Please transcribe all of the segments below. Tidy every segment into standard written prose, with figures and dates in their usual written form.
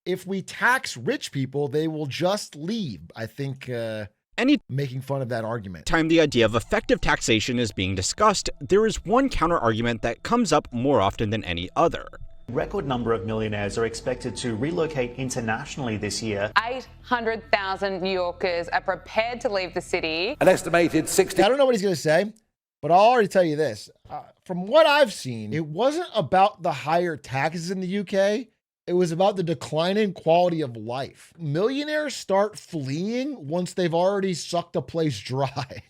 if we tax rich people, they will just leave. I think making fun of that argument. Anytime the idea of effective taxation is being discussed, there is one counter-argument that comes up more often than any other. Record number of millionaires are expected to relocate internationally this year. 800,000 New Yorkers are prepared to leave the city. An estimated 60... I don't know what he's going to say, but I'll already tell you this. From what I've seen, it wasn't about the higher taxes in the UK. It was about the declining quality of life. Millionaires start fleeing once they've already sucked a place dry.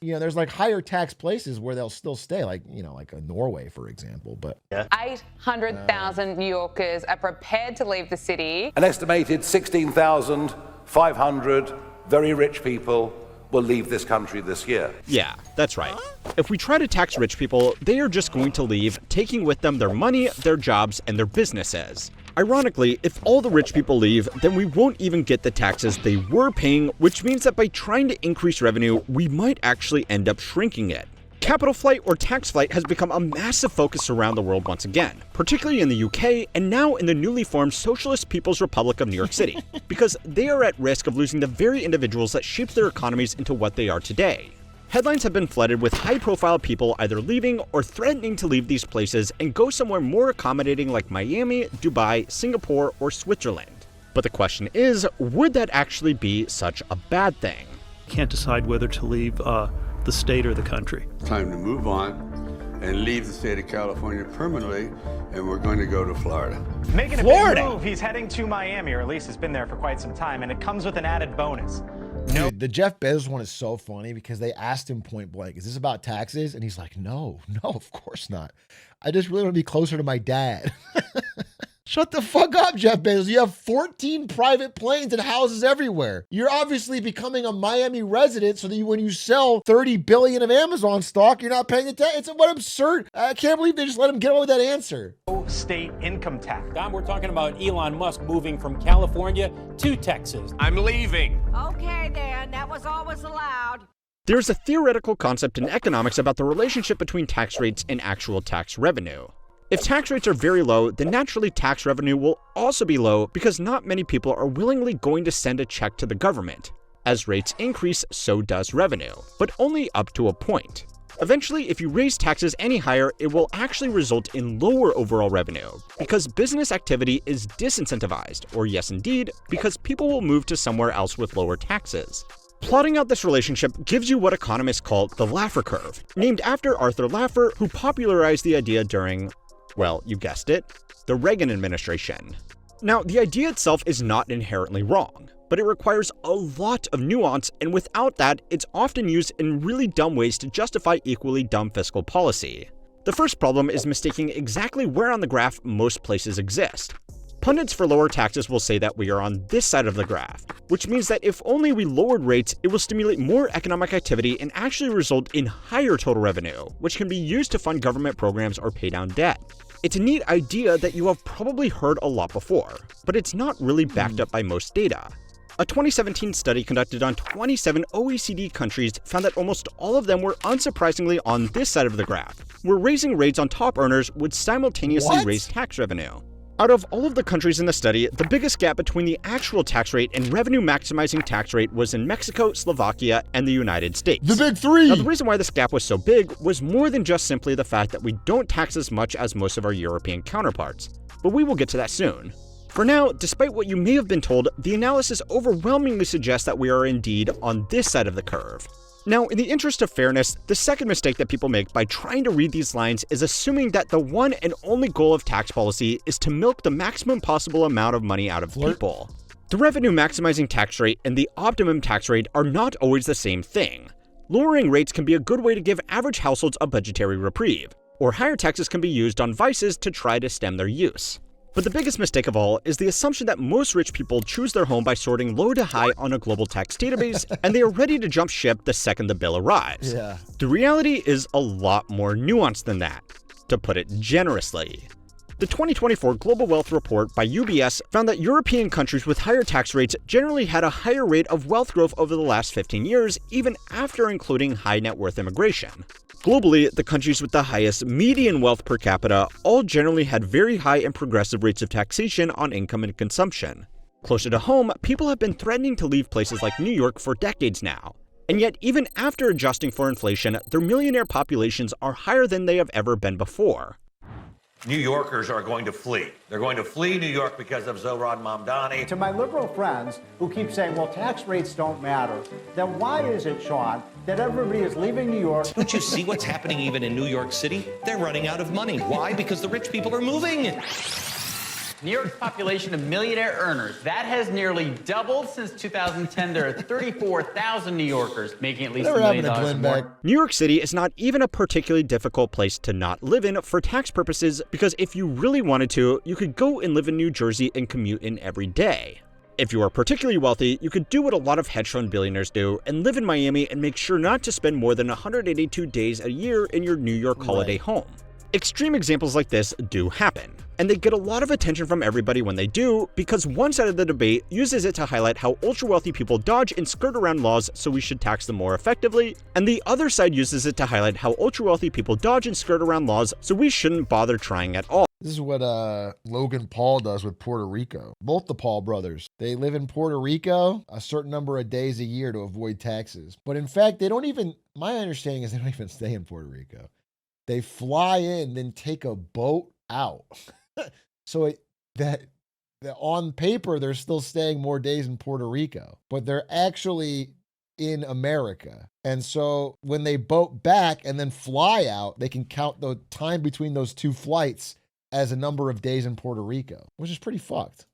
There's like higher tax places where they'll still stay, like Norway, for example. But 800,000 New Yorkers are prepared to leave the city. An estimated 16,500 very rich people will leave this country this year. Yeah, that's right. If we try to tax rich people, they are just going to leave, taking with them their money, their jobs, and their businesses. Ironically, if all the rich people leave, then we won't even get the taxes they were paying, which means that by trying to increase revenue, we might actually end up shrinking it. Capital flight or tax flight has become a massive focus around the world once again, particularly in the UK and now in the newly formed Socialist People's Republic of New York City, because they are at risk of losing the very individuals that shaped their economies into what they are today. Headlines have been flooded with high-profile people either leaving or threatening to leave these places and go somewhere more accommodating like Miami, Dubai, Singapore, or Switzerland. But the question is, would that actually be such a bad thing? Can't decide whether to leave the state or the country. It's time to move on and leave the state of California permanently, and we're going to go to Florida. Making a big move, he's heading to Miami, or at least has been there for quite some time, and it comes with an added bonus. Dude, the Jeff Bezos one is so funny because they asked him point blank, is this about taxes? And he's like, no, of course not. I just really want to be closer to my dad. Shut the fuck up, Jeff Bezos. You have 14 private planes and houses everywhere. You're obviously becoming a Miami resident so that when you sell 30 billion of Amazon stock, you're not paying the tax. It's what absurd. I can't believe they just let him get away with that answer. State income tax. Don, we're talking about Elon Musk moving from California to Texas. I'm leaving. Okay, then. That was always allowed. There's a theoretical concept in economics about the relationship between tax rates and actual tax revenue. If tax rates are very low, then naturally tax revenue will also be low because not many people are willingly going to send a check to the government. As rates increase, so does revenue, but only up to a point. Eventually, if you raise taxes any higher, it will actually result in lower overall revenue because business activity is disincentivized, or yes indeed, because people will move to somewhere else with lower taxes. Plotting out this relationship gives you what economists call the Laffer curve, named after Arthur Laffer, who popularized the idea during, well, you guessed it, the Reagan administration. Now, the idea itself is not inherently wrong, but it requires a lot of nuance, and without that, it's often used in really dumb ways to justify equally dumb fiscal policy. The first problem is mistaking exactly where on the graph most places exist. Pundits for lower taxes will say that we are on this side of the graph, which means that if only we lowered rates, it will stimulate more economic activity and actually result in higher total revenue, which can be used to fund government programs or pay down debt. It's a neat idea that you have probably heard a lot before, but it's not really backed up by most data. A 2017 study conducted on 27 OECD countries found that almost all of them were unsurprisingly on this side of the graph, where raising rates on top earners would simultaneously raise tax revenue. Out of all of the countries in the study, the biggest gap between the actual tax rate and revenue-maximizing tax rate was in Mexico, Slovakia, and the United States. The big three! Now, the reason why this gap was so big was more than just simply the fact that we don't tax as much as most of our European counterparts, but we will get to that soon. For now, despite what you may have been told, the analysis overwhelmingly suggests that we are indeed on this side of the curve. Now, in the interest of fairness, the second mistake that people make by trying to read these lines is assuming that the one and only goal of tax policy is to milk the maximum possible amount of money out of people. The revenue-maximizing tax rate and the optimum tax rate are not always the same thing. Lowering rates can be a good way to give average households a budgetary reprieve, or higher taxes can be used on vices to try to stem their use. But the biggest mistake of all is the assumption that most rich people choose their home by sorting low to high on a global tax database, and they are ready to jump ship the second the bill arrives. Yeah. The reality is a lot more nuanced than that, to put it generously. The 2024 Global Wealth Report by UBS found that European countries with higher tax rates generally had a higher rate of wealth growth over the last 15 years, even after including high net worth immigration. Globally, the countries with the highest median wealth per capita all generally had very high and progressive rates of taxation on income and consumption. Closer to home, people have been threatening to leave places like New York for decades now. And yet, even after adjusting for inflation, their millionaire populations are higher than they have ever been before. New Yorkers are going to flee. They're going to flee New York because of Zohran Mamdani. To my liberal friends who keep saying, well, tax rates don't matter, then why is it, Sean, that everybody is leaving New York? Don't you see what's happening even in New York City? They're running out of money. Why? Because the rich people are moving. New York's population of millionaire earners, that has nearly doubled since 2010. There are 34,000 New Yorkers making at least $1 million or more. New York City is not even a particularly difficult place to not live in for tax purposes, because if you really wanted to, you could go and live in New Jersey and commute in every day. If you are particularly wealthy, you could do what a lot of hedge fund billionaires do and live in Miami and make sure not to spend more than 182 days a year in your New York holiday home. Extreme examples like this do happen, and they get a lot of attention from everybody when they do, because one side of the debate uses it to highlight how ultra-wealthy people dodge and skirt around laws so we should tax them more effectively, and the other side uses it to highlight how ultra-wealthy people dodge and skirt around laws so we shouldn't bother trying at all. This is what Logan Paul does with Puerto Rico. Both the Paul brothers. They live in Puerto Rico a certain number of days a year to avoid taxes. But in fact, they don't even, my understanding is they don't even stay in Puerto Rico. They fly in, then take a boat out. So that on paper, they're still staying more days in Puerto Rico, but they're actually in America. And so when they boat back and then fly out, they can count the time between those two flights as a number of days in Puerto Rico, which is pretty fucked.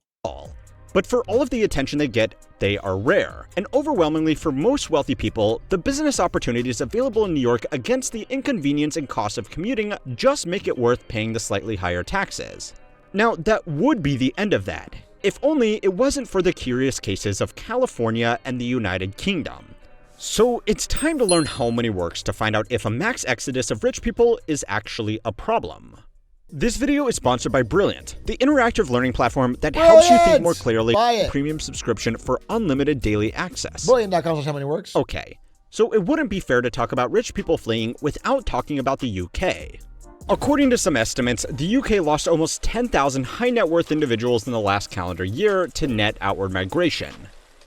But for all of the attention they get, they are rare. And overwhelmingly for most wealthy people, the business opportunities available in New York against the inconvenience and cost of commuting just make it worth paying the slightly higher taxes. Now, that would be the end of that, if only it wasn't for the curious cases of California and the United Kingdom. So it's time to learn how money works to find out if a mass exodus of rich people is actually a problem. This video is sponsored by Brilliant, the interactive learning platform that helps you think more clearly. Premium subscription for unlimited daily access. Brilliant.com is how money works. Okay, so it wouldn't be fair to talk about rich people fleeing without talking about the UK. According to some estimates, the UK lost almost 10,000 high net worth individuals in the last calendar year to net outward migration.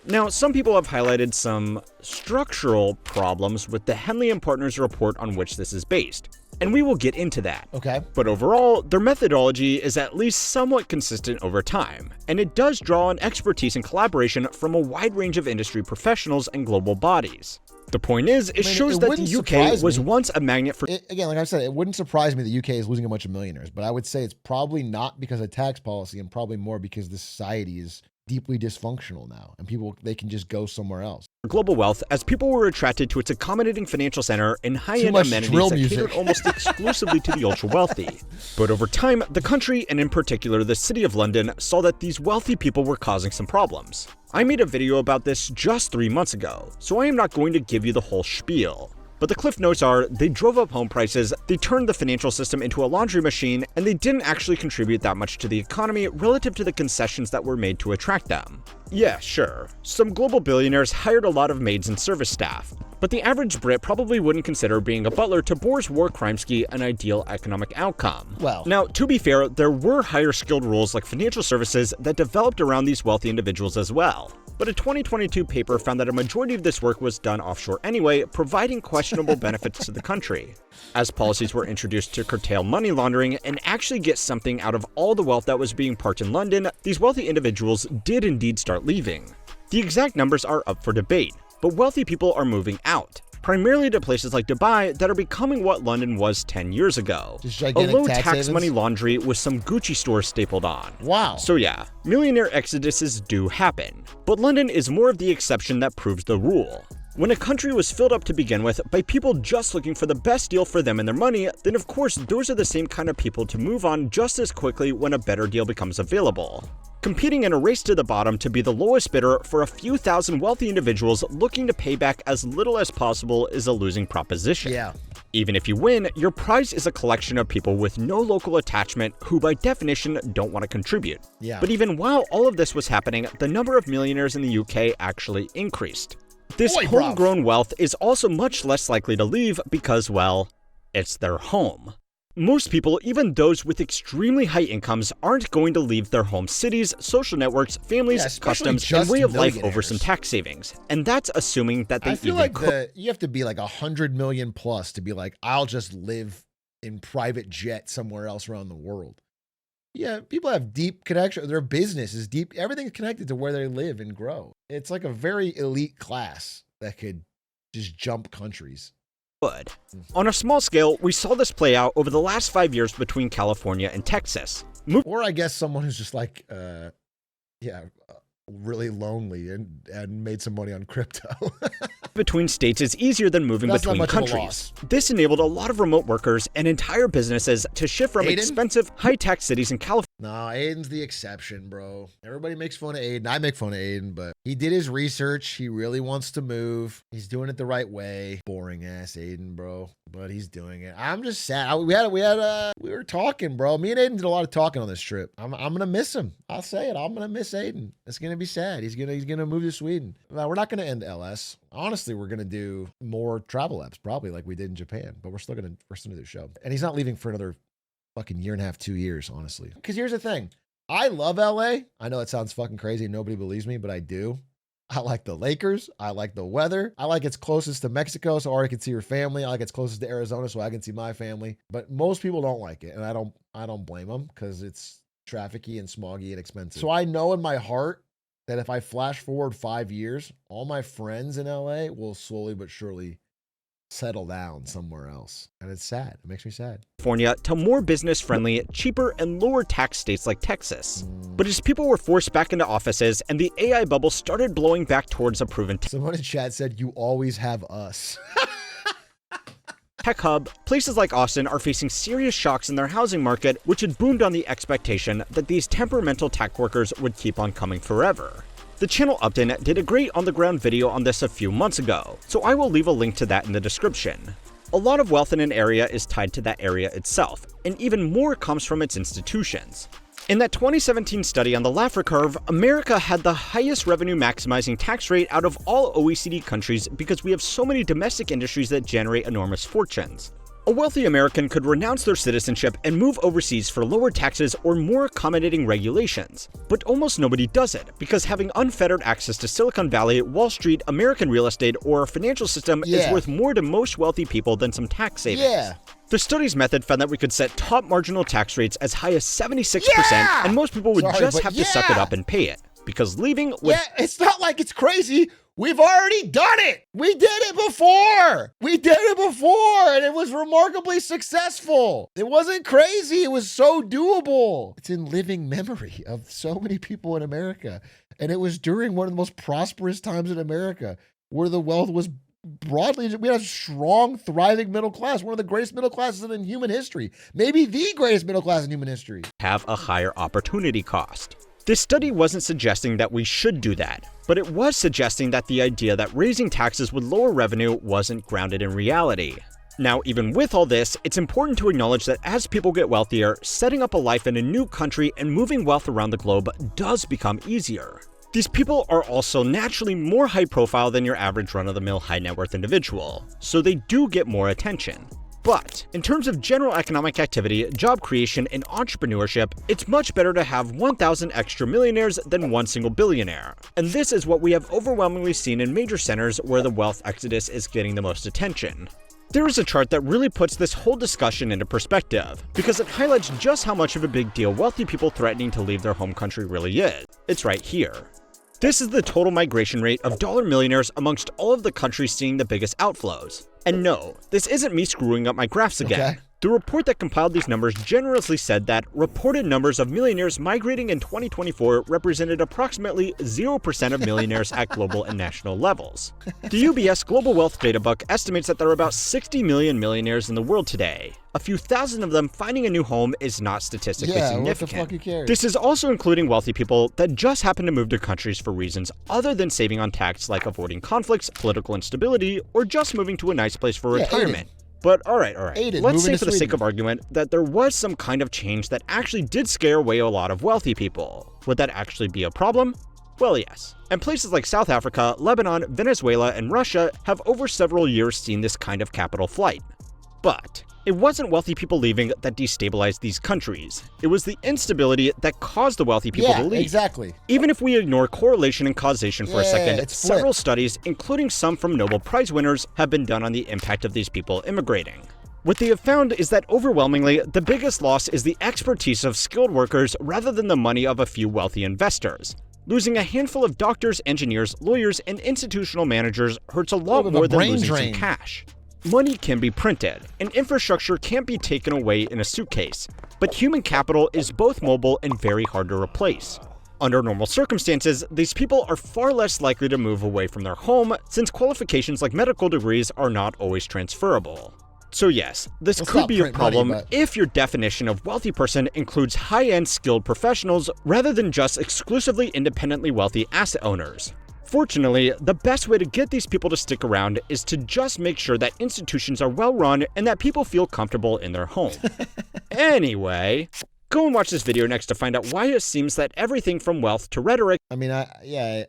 Now, some people have highlighted some structural problems with the Henley & Partners report on which this is based, and we will get into that. Okay. But overall, their methodology is at least somewhat consistent over time, and it does draw on expertise and collaboration from a wide range of industry professionals and global bodies. The point is, it shows that the UK was once a magnet for... Again, like I said, it wouldn't surprise me the UK is losing a bunch of millionaires, but I would say it's probably not because of tax policy and probably more because the society is deeply dysfunctional now, and people, they can just go somewhere else. Global wealth, as people were attracted to its accommodating financial center and high-end amenities that catered almost exclusively to the ultra-wealthy. But over time, the country, and in particular the city of London, saw that these wealthy people were causing some problems. I made a video about this just 3 months ago, so I am not going to give you the whole spiel. But the cliff notes are, they drove up home prices, they turned the financial system into a laundry machine, and they didn't actually contribute that much to the economy relative to the concessions that were made to attract them. Yeah, sure, some global billionaires hired a lot of maids and service staff, but the average Brit probably wouldn't consider being a butler to Bohr's war crime ski an ideal economic outcome. Well, now, to be fair, there were higher skilled roles like financial services that developed around these wealthy individuals as well. But a 2022 paper found that a majority of this work was done offshore anyway, providing questionable benefits to the country. As policies were introduced to curtail money laundering and actually get something out of all the wealth that was being parked in London, these wealthy individuals did indeed start leaving. The exact numbers are up for debate, but wealthy people are moving out, primarily to places like Dubai that are becoming what London was 10 years ago. A low-tax money laundry with some Gucci stores stapled on. Wow. So yeah, millionaire exoduses do happen, but London is more of the exception that proves the rule. When a country was filled up to begin with by people just looking for the best deal for them and their money, then of course those are the same kind of people to move on just as quickly when a better deal becomes available. Competing in a race to the bottom to be the lowest bidder for a few thousand wealthy individuals looking to pay back as little as possible is a losing proposition. Yeah. Even if you win, your prize is a collection of people with no local attachment who by definition don't want to contribute. Yeah. But even while all of this was happening, the number of millionaires in the UK actually increased. This homegrown wealth is also much less likely to leave because, well, It's their home. Most people, even those with extremely high incomes, aren't going to leave their home cities, social networks, families, customs, and way of life over some tax savings. And that's assuming that they I feel like you have to be like 100 million plus to be like, I'll just live in private jet somewhere else around the world. Yeah, people have deep connection. Their business is deep. Everything's connected to where they live and grow. It's like a very elite class that could just jump countries. Would. On a small scale, we saw this play out over the last 5 years between California and Texas. Or I guess someone who's just like, really lonely and made some money on crypto. Between states is easier than moving between countries. This enabled a lot of remote workers and entire businesses to shift from expensive, high-tax cities in California. No, Aiden's the exception, bro. Everybody makes fun of Aiden. I make fun of Aiden, but he did his research. He really wants to move. He's doing it the right way. Boring ass Aiden, bro. But he's doing it. I'm just sad. We were talking, bro. Me and Aiden did a lot of talking on this trip. I'm gonna miss him. I'll say it. I'm gonna miss Aiden. It's gonna be sad. He's gonna move to Sweden. No, we're not gonna end LS. Honestly, we're gonna do more travel apps, probably like we did in Japan. But we're still gonna do the show. And he's not leaving for another fucking year and a half, 2 years, honestly. Because here's the thing. I love LA. I know it sounds fucking crazy. Nobody believes me, but I do. I like the Lakers. I like the weather. I like it's closest to Mexico, so I can see your family. I like it's closest to Arizona, so I can see my family. But most people don't like it, and I don't blame them because it's trafficy and smoggy and expensive. So I know in my heart that if I flash forward 5 years, all my friends in LA will slowly but surely settle down somewhere else. And it's sad. It makes me sad. California to more business-friendly, cheaper, and lower tax states like Texas. But as people were forced back into offices and the AI bubble started blowing back towards a proven someone in chat said, you always have us. tech hub, places like Austin are facing serious shocks in their housing market, which had boomed on the expectation that these temperamental tech workers would keep on coming forever. The channel Upton did a great on-the-ground video on this a few months ago, so I will leave a link to that in the description. A lot of wealth in an area is tied to that area itself, and even more comes from its institutions. In that 2017 study on the Laffer curve, America had the highest revenue maximizing tax rate out of all OECD countries because we have so many domestic industries that generate enormous fortunes. A wealthy American could renounce their citizenship and move overseas for lower taxes or more accommodating regulations. But almost nobody does it, because having unfettered access to Silicon Valley, Wall Street, American real estate, or a financial system is worth more to most wealthy people than some tax savings. The study's method found that we could set top marginal tax rates as high as 76%, and most people would just have to suck it up and pay it. Because leaving would— it's not like it's crazy. We've already done it. We did it before. And it was remarkably successful. It wasn't crazy. It was so doable. It's in living memory of so many people in America. And it was during one of the most prosperous times in America where the wealth was broadly, we had a strong, thriving middle class, one of the greatest middle classes in human history. Maybe the greatest middle class in human history. Have a higher opportunity cost. This study wasn't suggesting that we should do that, but it was suggesting that the idea that raising taxes would lower revenue wasn't grounded in reality. Now, even with all this, it's important to acknowledge that as people get wealthier, setting up a life in a new country and moving wealth around the globe does become easier. These people are also naturally more high profile than your average run-of-the-mill high net worth individual, so they do get more attention. But in terms of general economic activity, job creation, and entrepreneurship, it's much better to have 1,000 extra millionaires than one single billionaire. And this is what we have overwhelmingly seen in major centers where the wealth exodus is getting the most attention. There is a chart that really puts this whole discussion into perspective, because it highlights just how much of a big deal wealthy people threatening to leave their home country really is. It's right here. This is the total migration rate of dollar millionaires amongst all of the countries seeing the biggest outflows. And no, this isn't me screwing up my graphs again. The report that compiled these numbers generously said that reported numbers of millionaires migrating in 2024 represented approximately 0% of millionaires at global and national levels. The UBS Global Wealth Data Book estimates that there are about 60 million millionaires in the world today. A few thousand of them finding a new home is not statistically significant. What the fuck, who cares? This is also including wealthy people that just happen to move to countries for reasons other than saving on tax, like avoiding conflicts, political instability, or just moving to a nice place for retirement. But alright. Let's say for the sake of argument that there was some kind of change that actually did scare away a lot of wealthy people. Would that actually be a problem? Well, yes. And places like South Africa, Lebanon, Venezuela, and Russia have over several years seen this kind of capital flight. But it wasn't wealthy people leaving that destabilized these countries. It was the instability that caused the wealthy people to leave. Exactly. Even if we ignore correlation and causation for a second, it's several studies, including some from Nobel Prize winners, have been done on the impact of these people immigrating. What they have found is that overwhelmingly, the biggest loss is the expertise of skilled workers rather than the money of a few wealthy investors. Losing a handful of doctors, engineers, lawyers, and institutional managers hurts a lot more than losing some cash. Money can be printed, and infrastructure can't be taken away in a suitcase, but human capital is both mobile and very hard to replace. Under normal circumstances, these people are far less likely to move away from their home since qualifications like medical degrees are not always transferable. So yes, this could be a problem if your definition of wealthy person includes high-end skilled professionals rather than just exclusively independently wealthy asset owners. Fortunately, the best way to get these people to stick around is to just make sure that institutions are well run and that people feel comfortable in their home. Anyway, go and watch this video next to find out why it seems that everything from wealth to rhetoric. I mean, I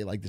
like this.